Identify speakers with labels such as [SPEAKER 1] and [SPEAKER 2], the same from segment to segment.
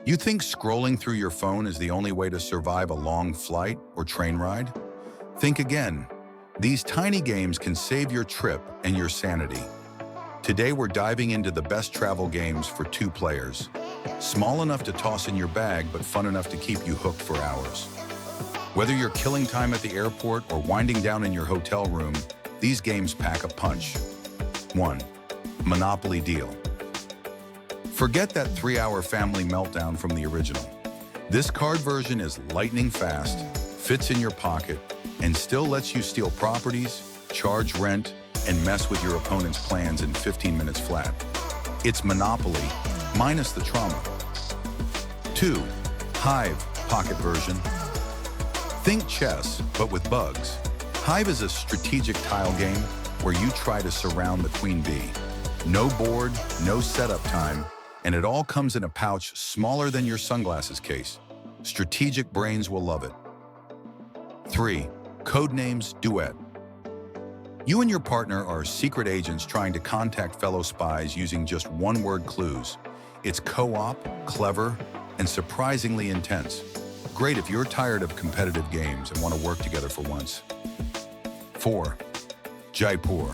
[SPEAKER 1] You think scrolling through your phone is the only way to survive a long flight or train ride? Think again. These tiny games can save your trip and your sanity. Today we're diving into the best travel games for two players. Small enough to toss in your bag, but fun enough to keep you hooked for hours. Whether you're killing time at the airport or winding down in your hotel room, these games pack a punch. 1. Monopoly Deal. Forget that 3-hour family meltdown from the original. This card version is lightning fast, fits in your pocket, and still lets you steal properties, charge rent, and mess with your opponent's plans in 15 minutes flat. It's Monopoly, minus the trauma. 2. Hive Pocket Version. Think chess, but with bugs. Hive is a strategic tile game where you try to surround the queen bee. No board, no setup time, and it all comes in a pouch smaller than your sunglasses case. Strategic brains will love it. 3. Codenames Duet. You and your partner are secret agents trying to contact fellow spies using just one-word clues. It's co-op, clever, and surprisingly intense. Great if you're tired of competitive games and want to work together for once. 4. Jaipur.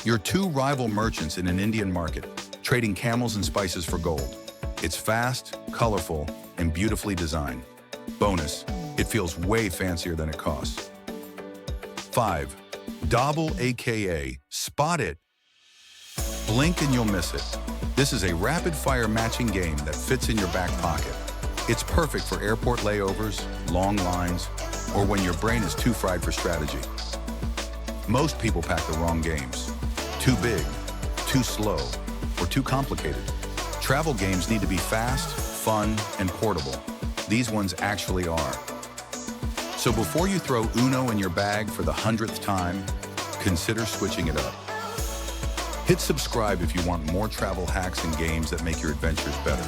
[SPEAKER 1] You're two rival merchants in an Indian market, trading camels and spices for gold. It's fast, colorful, and beautifully designed. Bonus, it feels way fancier than it costs. 5. Dobble, aka Spot It. Blink and you'll miss it. This is a rapid-fire matching game that fits in your back pocket. It's perfect for airport layovers, long lines, or when your brain is too fried for strategy. Most people pack the wrong games. Too big, too slow, or too complicated. Travel games need to be fast, fun, and portable. These ones actually are. So before you throw Uno in your bag for the 100th time, consider switching it up. Hit subscribe if you want more travel hacks and games that make your adventures better.